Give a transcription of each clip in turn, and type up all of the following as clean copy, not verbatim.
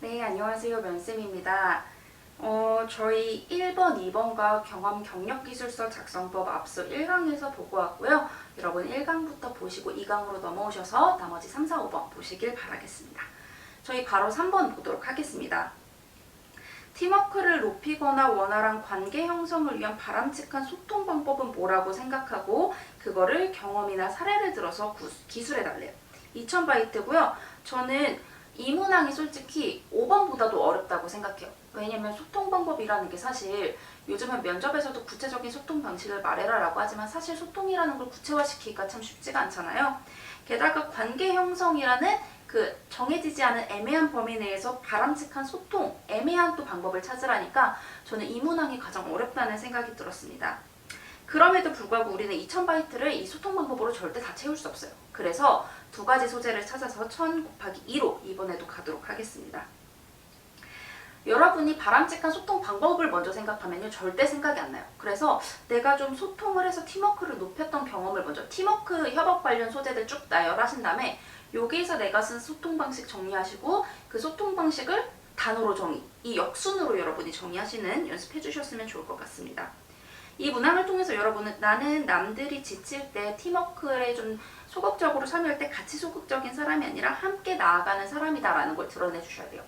네, 안녕하세요. 면쌤입니다. 저희 1번, 2번과 경험 경력 기술서 작성법 앞서 1강에서 보고 왔고요. 여러분 1강부터 보시고 2강으로 넘어오셔서 나머지 3, 4, 5번 보시길 바라겠습니다. 저희 바로 3번 보도록 하겠습니다. 팀워크를 높이거나 원활한 관계 형성을 위한 바람직한 소통 방법은 뭐라고 생각하고 그거를 경험이나 사례를 들어서 기술해달래요. 2000바이트고요. 저는 이 문항이 솔직히 5번보다도 어렵다고 생각해요. 왜냐면 소통 방법이라는 게 사실 요즘은 면접에서도 구체적인 소통 방식을 말해라 라고 하지만 사실 소통이라는 걸 구체화시키기가 참 쉽지가 않잖아요. 게다가 관계 형성이라는 그 정해지지 않은 애매한 범위 내에서 바람직한 소통, 애매한 또 방법을 찾으라니까 저는 이 문항이 가장 어렵다는 생각이 들었습니다. 그럼에도 불구하고 우리는 2000바이트를 이 소통 방법으로 절대 다 채울 수 없어요. 그래서 두 가지 소재를 찾아서 1000 곱하기 2로 이번에도 가도록 하겠습니다. 여러분이 바람직한 소통 방법을 먼저 생각하면요 절대 생각이 안 나요. 그래서 내가 좀 소통을 해서 팀워크를 높였던 경험을 먼저 팀워크 협업 관련 소재들 쭉 나열하신 다음에 여기에서 내가 쓴 소통 방식 정리하시고 그 소통 방식을 단어로 정의, 이 역순으로 여러분이 정의하시는 연습해 주셨으면 좋을 것 같습니다. 이 문항을 통해서 여러분은 나는 남들이 지칠 때 팀워크에 좀 소극적으로 참여할 때 같이 소극적인 사람이 아니라 함께 나아가는 사람이다 라는 걸 드러내 주셔야 돼요.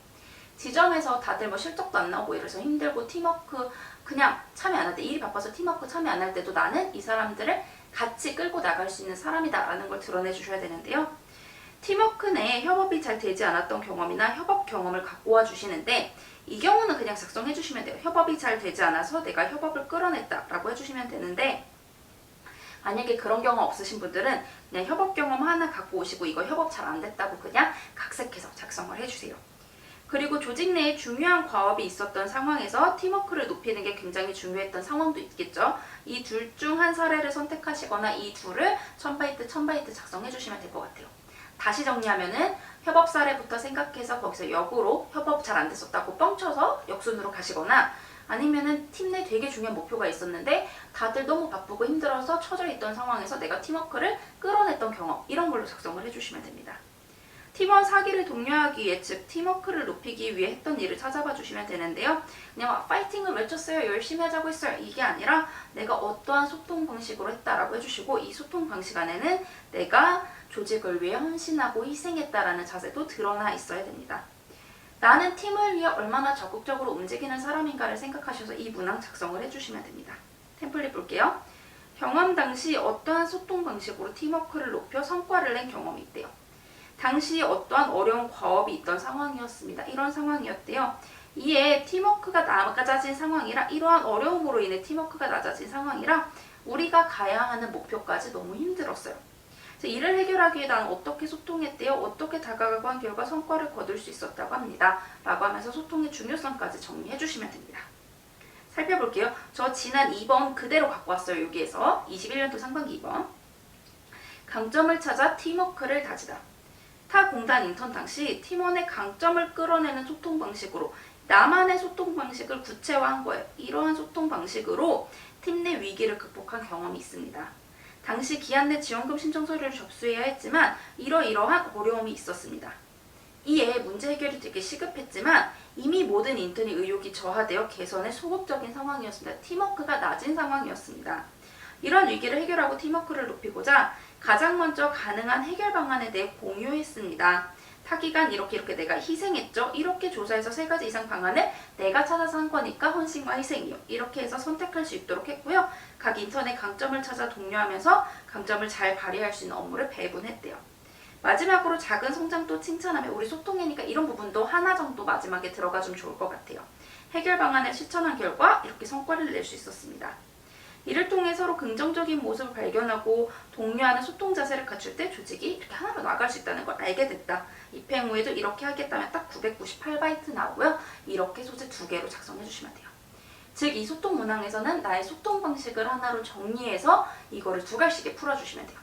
지점에서 다들 뭐 실적도 안 나오고 이래서 힘들고 팀워크 그냥 참여 안 할 때 일이 바빠서 팀워크 참여 안 할 때도 나는 이 사람들을 같이 끌고 나갈 수 있는 사람이다 라는 걸 드러내 주셔야 되는데요. 팀워크 내에 협업이 잘 되지 않았던 경험이나 협업 경험을 갖고 와 주시는데 이 경우는 그냥 작성해 주시면 돼요. 협업이 잘 되지 않아서 내가 협업을 끌어냈다 라고 해주시면 되는데 만약에 그런 경험 없으신 분들은 그냥 협업 경험 하나 갖고 오시고 이거 협업 잘 안 됐다고 그냥 각색해서 작성을 해주세요. 그리고 조직 내에 중요한 과업이 있었던 상황에서 팀워크를 높이는 게 굉장히 중요했던 상황도 있겠죠. 이 둘 중 한 사례를 선택하시거나 이 둘을 1000바이트, 1000바이트 작성해 주시면 될 것 같아요. 다시 정리하면은 협업 사례부터 생각해서 거기서 역으로 협업 잘 안 됐었다고 뻥쳐서 역순으로 가시거나 아니면은 팀 내 되게 중요한 목표가 있었는데 다들 너무 바쁘고 힘들어서 처져 있던 상황에서 내가 팀워크를 끌어냈던 경험 이런 걸로 작성을 해주시면 됩니다. 팀원 사기를 독려하기 위해 즉 팀워크를 높이기 위해 했던 일을 찾아봐 주시면 되는데요. 그냥 파이팅을 외쳤어요. 열심히 하자고 했어요. 이게 아니라 내가 어떠한 소통 방식으로 했다라고 해주시고 이 소통 방식 안에는 내가 조직을 위해 헌신하고 희생했다라는 자세도 드러나 있어야 됩니다. 나는 팀을 위해 얼마나 적극적으로 움직이는 사람인가를 생각하셔서 이 문항 작성을 해주시면 됩니다. 템플릿 볼게요. 경험 당시 어떠한 소통 방식으로 팀워크를 높여 성과를 낸 경험이 있대요. 당시 어떠한 어려운 과업이 있던 상황이었습니다. 이런 상황이었대요. 이에 팀워크가 낮아진 상황이라 이러한 어려움으로 인해 팀워크가 낮아진 상황이라 우리가 가야 하는 목표까지 너무 힘들었어요. 이를 해결하기 위해 나는 어떻게 소통했대요? 어떻게 다가가고 한 결과 성과를 거둘 수 있었다고 합니다. 라고 하면서 소통의 중요성까지 정리해 주시면 됩니다. 살펴볼게요. 저 지난 2번 그대로 갖고 왔어요. 여기에서 21년도 상반기 2번. 강점을 찾아 팀워크를 다지다. 타 공단 인턴 당시 팀원의 강점을 끌어내는 소통 방식으로 나만의 소통 방식을 구체화한 거예요. 이러한 소통 방식으로 팀 내 위기를 극복한 경험이 있습니다. 당시 기한 내 지원금 신청 서류를 접수해야 했지만 이러이러한 어려움이 있었습니다. 이에 문제 해결이 되게 시급했지만 이미 모든 인턴의 의욕이 저하되어 개선에 소극적인 상황이었습니다. 팀워크가 낮은 상황이었습니다. 이런 위기를 해결하고 팀워크를 높이고자 가장 먼저 가능한 해결 방안에 대해 공유했습니다. 타기간 이렇게 내가 희생했죠. 이렇게 조사해서 3가지 이상 방안을 내가 찾아서 한 거니까 헌신과 희생이요. 이렇게 해서 선택할 수 있도록 했고요. 각 인턴의 강점을 찾아 독려하면서 강점을 잘 발휘할 수 있는 업무를 배분했대요. 마지막으로 작은 성장도 칭찬하며 우리 소통이니까 이런 부분도 하나 정도 마지막에 들어가주면 좋을 것 같아요. 해결 방안을 실천한 결과 이렇게 성과를 낼 수 있었습니다. 이를 통해 서로 긍정적인 모습을 발견하고 독려하는 소통 자세를 갖출 때 조직이 이렇게 하나로 나갈 수 있다는 걸 알게 됐다. 입행 후에도 이렇게 하겠다면 딱 998바이트 나오고요. 이렇게 소재 2개로 작성해 주시면 돼요. 즉 이 소통 문항에서는 나의 소통 방식을 하나로 정리해서 이거를 2갈씩에 풀어주시면 돼요.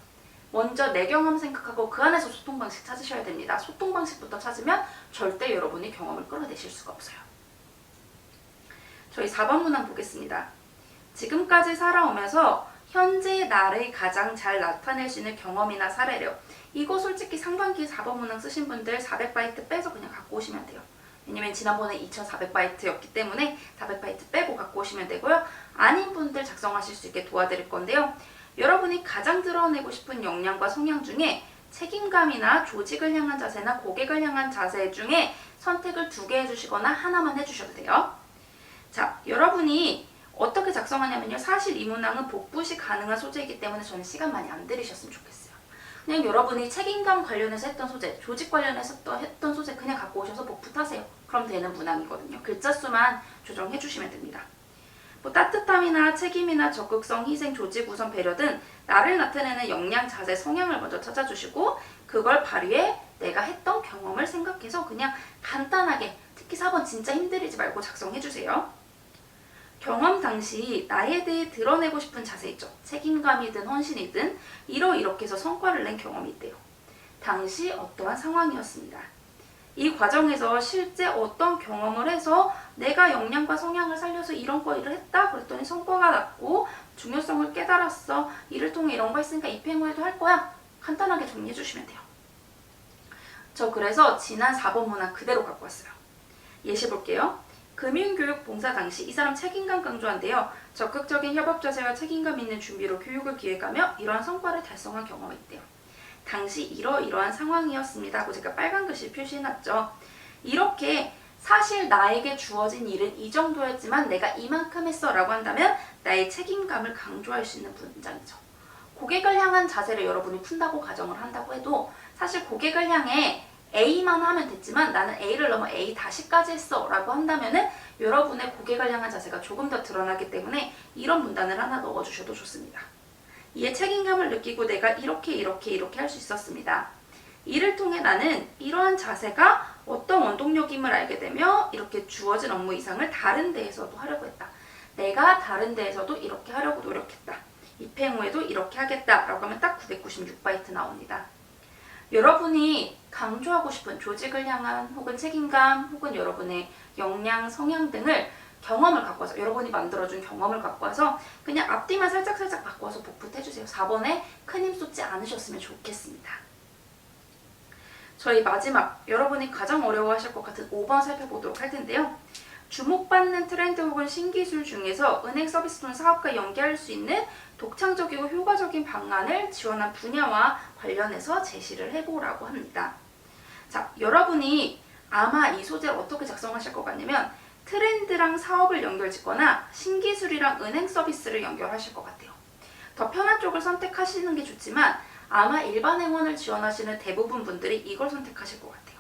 먼저 내 경험 생각하고 그 안에서 소통 방식 찾으셔야 됩니다. 소통 방식부터 찾으면 절대 여러분이 경험을 끌어내실 수가 없어요. 저희 4번 문항 보겠습니다. 지금까지 살아오면서 현재의 나를 가장 잘 나타낼 수 있는 경험이나 사례래요. 이거 솔직히 상반기 4번 문항 쓰신 분들 400바이트 빼서 그냥 갖고 오시면 돼요. 왜냐면 지난번에 2400바이트였기 때문에 400바이트 빼고 갖고 오시면 되고요. 아닌 분들 작성하실 수 있게 도와드릴 건데요. 여러분이 가장 드러내고 싶은 역량과 성향 중에 책임감이나 조직을 향한 자세나 고객을 향한 자세 중에 선택을 2개 해주시거나 하나만 해주셔도 돼요. 자, 여러분이 어떻게 작성하냐면요. 사실 이 문항은 복붙이 가능한 소재이기 때문에 저는 시간 많이 안 들이셨으면 좋겠어요. 그냥 여러분이 책임감 관련해서 했던 소재, 조직 관련해서 했던 소재 그냥 갖고 오셔서 복붙하세요. 그럼 되는 문항이거든요. 글자 수만 조정해 주시면 됩니다. 뭐 따뜻함이나 책임이나 적극성, 희생, 조직 우선, 배려 등 나를 나타내는 역량, 자세, 성향을 먼저 찾아주시고 그걸 발휘해 내가 했던 경험을 생각해서 그냥 간단하게, 특히 4번 진짜 힘들이지 말고 작성해주세요. 경험 당시 나에 대해 드러내고 싶은 자세 있죠. 책임감이든 헌신이든 이렇게 해서 성과를 낸 경험이 있대요. 당시 어떠한 상황이었습니다. 이 과정에서 실제 어떤 경험을 해서 내가 역량과 성향을 살려서 이런 거 일을 했다 그랬더니 성과가 났고 중요성을 깨달았어. 이를 통해 이런 거 했으니까 입행 후에도 할 거야. 간단하게 정리해 주시면 돼요. 저 그래서 지난 4번 문항 그대로 갖고 왔어요. 예시 볼게요. 금융교육 봉사 당시 이 사람 책임감 강조한대요. 적극적인 협업 자세와 책임감 있는 준비로 교육을 기획하며 이러한 성과를 달성한 경험이 있대요. 당시 이러이러한 상황이었습니다 하고 제가 빨간 글씨 표시해놨죠. 이렇게 사실 나에게 주어진 일은 이 정도였지만 내가 이만큼 했어 라고 한다면 나의 책임감을 강조할 수 있는 문장이죠. 고객을 향한 자세를 여러분이 푼다고 가정을 한다고 해도 사실 고객을 향해 A만 하면 됐지만 나는 A를 넘어 A-까지 했어 라고 한다면은 여러분의 고객을 향한 자세가 조금 더 드러나기 때문에 이런 문단을 하나 넣어주셔도 좋습니다. 이에 책임감을 느끼고 내가 이렇게 할 수 있었습니다. 이를 통해 나는 이러한 자세가 어떤 원동력임을 알게 되며 이렇게 주어진 업무 이상을 다른 데에서도 하려고 했다. 내가 다른 데에서도 이렇게 하려고 노력했다. 입행 후에도 이렇게 하겠다 라고 하면 딱 996바이트 나옵니다. 여러분이 강조하고 싶은 조직을 향한 혹은 책임감 혹은 여러분의 역량, 성향 등을 경험을 갖고 와서 여러분이 만들어준 경험을 갖고 와서 그냥 앞뒤만 살짝 바꿔서 복붙해주세요. 4번에 큰 힘 쏟지 않으셨으면 좋겠습니다. 저희 마지막 여러분이 가장 어려워하실 것 같은 5번 살펴보도록 할 텐데요. 주목받는 트렌드 혹은 신기술 중에서 은행 서비스 또는 사업과 연계할 수 있는 독창적이고 효과적인 방안을 지원한 분야와 관련해서 제시를 해보라고 합니다. 자, 여러분이 아마 이 소재를 어떻게 작성하실 것 같냐면 트렌드랑 사업을 연결짓거나 신기술이랑 은행 서비스를 연결하실 것 같아요. 더 편한 쪽을 선택하시는 게 좋지만 아마 일반 행원을 지원하시는 대부분 분들이 이걸 선택하실 것 같아요.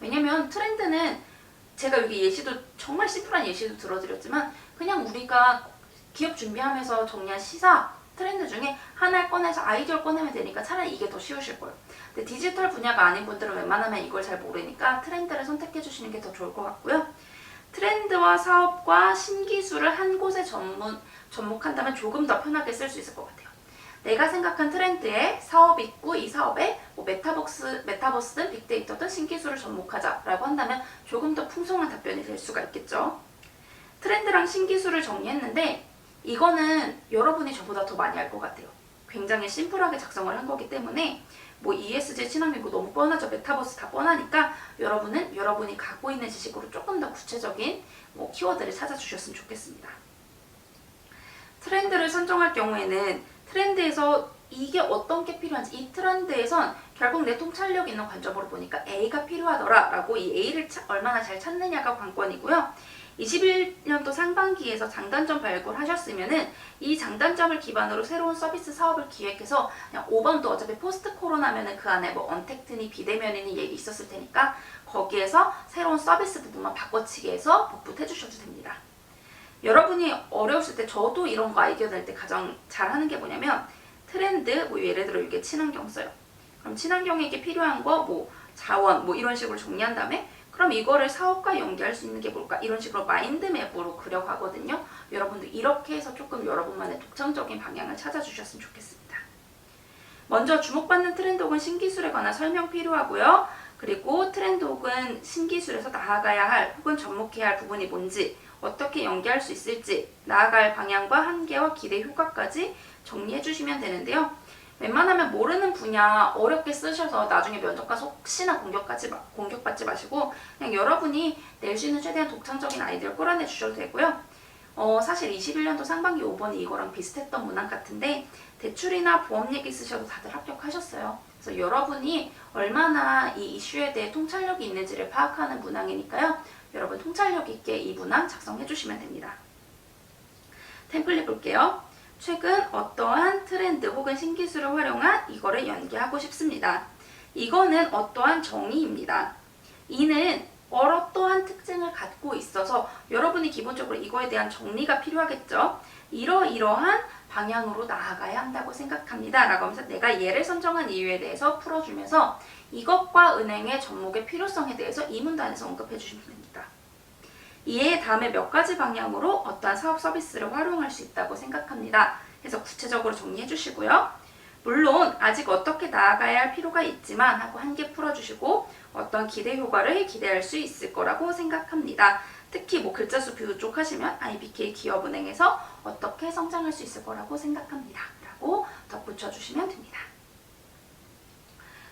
왜냐면 트렌드는 제가 여기 예시도 정말 심플한 예시도 들어드렸지만 그냥 우리가 기업 준비하면서 정리한 시사 트렌드 중에 하나를 꺼내서 아이디어를 꺼내면 되니까 차라리 이게 더 쉬우실 거예요. 근데 디지털 분야가 아닌 분들은 웬만하면 이걸 잘 모르니까 트렌드를 선택해 주시는 게 더 좋을 것 같고요. 트렌드와 사업과 신기술을 한 곳에 접목한다면 조금 더 편하게 쓸 수 있을 것 같아요. 내가 생각한 트렌드에 사업이 있고 이 사업에 뭐 메타버스든 빅데이터든 신기술을 접목하자라고 한다면 조금 더 풍성한 답변이 될 수가 있겠죠. 트렌드랑 신기술을 정리했는데 이거는 여러분이 저보다 더 많이 알 것 같아요. 굉장히 심플하게 작성을 한 거기 때문에 뭐 ESG 친환경이고 너무 뻔하죠. 메타버스 다 뻔하니까 여러분은 여러분이 갖고 있는 지식으로 조금 더 구체적인 뭐 키워드를 찾아주셨으면 좋겠습니다. 트렌드를 선정할 경우에는 트렌드에서 이게 어떤 게 필요한지 이 트렌드에선 결국 내 통찰력 있는 관점으로 보니까 A가 필요하더라 라고 이 A를 얼마나 잘 찾느냐가 관건이고요. 21년도 상반기에서 장단점 발굴하셨으면은 이 장단점을 기반으로 새로운 서비스 사업을 기획해서 그냥 5번도 어차피 포스트 코로나면은 그 안에 뭐 언택트니 비대면이니 얘기 있었을 테니까 거기에서 새로운 서비스 부분만 바꿔치기 해서 복붙해 주셔도 됩니다. 여러분이 어려우실 때 저도 이런 거 아이디어 낼 때 가장 잘하는 게 뭐냐면 트렌드 뭐 예를 들어 이게 친환경 써요. 그럼 친환경에게 필요한 거 뭐 자원 뭐 이런 식으로 정리한 다음에 그럼 이거를 사업과 연계할 수 있는 게 뭘까? 이런 식으로 마인드맵으로 그려가거든요. 여러분도 이렇게 해서 조금 여러분만의 독창적인 방향을 찾아주셨으면 좋겠습니다. 먼저 주목받는 트렌드 혹은 신기술에 관한 설명 필요하고요. 그리고 트렌드 혹은 신기술에서 나아가야 할 혹은 접목해야 할 부분이 뭔지 어떻게 연계할 수 있을지 나아갈 방향과 한계와 기대 효과까지 정리해 주시면 되는데요. 웬만하면 모르는 분야 어렵게 쓰셔서 나중에 면접가서 혹시나 공격받지 마시고 그냥 여러분이 낼 수 있는 최대한 독창적인 아이디어를 끌어내 주셔도 되고요. 사실 21년도 상반기 5번이 이거랑 비슷했던 문항 같은데 대출이나 보험 얘기 쓰셔도 다들 합격하셨어요. 그래서 여러분이 얼마나 이 이슈에 대해 통찰력이 있는지를 파악하는 문항이니까요. 여러분 통찰력 있게 이 문항 작성해 주시면 됩니다. 템플릿 볼게요. 최근 어떠한 트렌드 혹은 신기술을 활용한 이거를 연기하고 싶습니다. 이거는 어떠한 정의입니다. 이는 어떠한 특징을 갖고 있어서 여러분이 기본적으로 이거에 대한 정리가 필요하겠죠. 이러이러한 방향으로 나아가야 한다고 생각합니다. 라고 하면서 내가 예를 선정한 이유에 대해서 풀어주면서 이것과 은행의 접목의 필요성에 대해서 이 문단에서 언급해 주시면 됩니다. 이에 다음에 몇 가지 방향으로 어떠한 사업 서비스를 활용할 수 있다고 생각합니다. 해서 구체적으로 정리해 주시고요. 물론 아직 어떻게 나아가야 할 필요가 있지만 하고 한 개 풀어주시고 어떤 기대 효과를 기대할 수 있을 거라고 생각합니다. 특히 뭐 글자 수 부족하시면 IBK 기업은행에서 어떻게 성장할 수 있을 거라고 생각합니다. 라고 덧붙여 주시면 됩니다.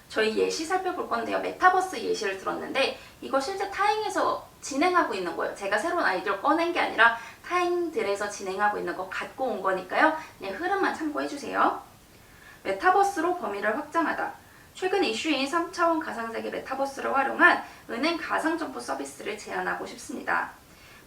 저희 예시 살펴볼 건데요. 메타버스 예시를 들었는데 이거 실제 타행에서 진행하고 있는 거예요. 제가 새로운 아이디어를 꺼낸 게 아니라 타행들에서 진행하고 있는 거 갖고 온 거니까요. 그냥 흐름만 참고해 주세요. 메타버스로 범위를 확장하다. 최근 이슈인 3차원 가상세계 메타버스를 활용한 은행 가상점포 서비스를 제안하고 싶습니다.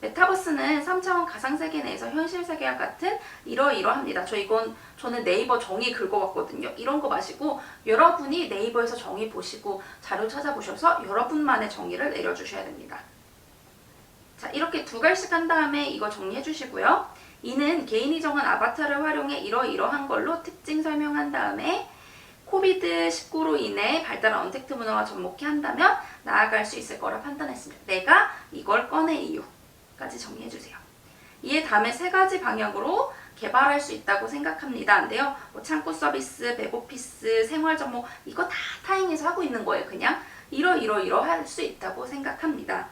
메타버스는 3차원 가상세계 내에서 현실세계와 같은 이러이러합니다. 저는 네이버 정의 긁어봤거든요. 이런 거 마시고 여러분이 네이버에서 정의 보시고 자료 찾아보셔서 여러분만의 정의를 내려주셔야 됩니다. 자, 이렇게 두 갈씩 한 다음에 이거 정리해 주시고요. 이는 개인이 정한 아바타를 활용해 이러이러한 걸로 특징 설명한 다음에 코비드19로 인해 발달한 언택트 문화와 접목해 한다면 나아갈 수 있을 거라 판단했습니다. 내가 이걸 꺼낸 이유까지 정리해 주세요. 이에 다음에 세 가지 방향으로 개발할 수 있다고 생각합니다. 인데요. 뭐 창구 서비스, 백오피스, 생활 접목 이거 다 타행에서 하고 있는 거예요. 그냥 이러 할 수 있다고 생각합니다.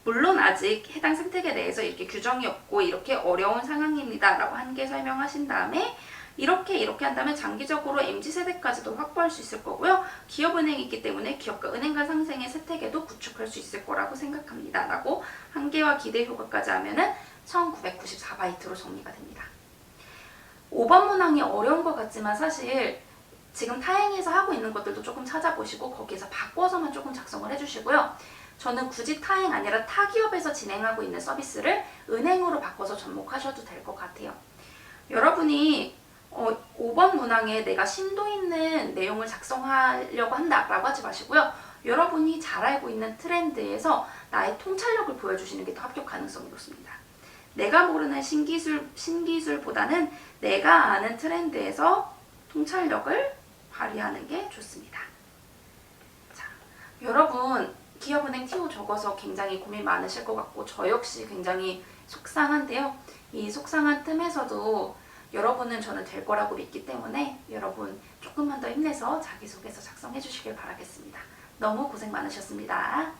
물론 아직 해당 생태계 내에서 이렇게 규정이 없고 이렇게 어려운 상황입니다. 라고 한 개 설명하신 다음에 이렇게 한다면 장기적으로 MZ세대까지도 확보할 수 있을 거고요. 기업은행이 있기 때문에 기업과 은행 간 상생의 세태계도 구축할 수 있을 거라고 생각합니다. 라고 한계와 기대 효과까지 하면은 1994바이트로 정리가 됩니다. 5번 문항이 어려운 것 같지만 사실 지금 타행에서 하고 있는 것들도 조금 찾아보시고 거기에서 바꿔서만 조금 작성을 해주시고요. 저는 굳이 타행 아니라 타 기업에서 진행하고 있는 서비스를 은행으로 바꿔서 접목하셔도 될 것 같아요. 여러분이 5번 문항에 내가 심도 있는 내용을 작성하려고 한다라고 하지 마시고요. 여러분이 잘 알고 있는 트렌드에서 나의 통찰력을 보여주시는 게 더 합격 가능성이 높습니다. 내가 모르는 신기술보다는 내가 아는 트렌드에서 통찰력을 발휘하는 게 좋습니다. 자, 여러분 기업은행 TO 적어서 굉장히 고민 많으실 것 같고 저 역시 굉장히 속상한데요. 이 속상한 틈에서도 여러분은 저는 될 거라고 믿기 때문에 여러분 조금만 더 힘내서 자기소개서 작성해 주시길 바라겠습니다. 너무 고생 많으셨습니다.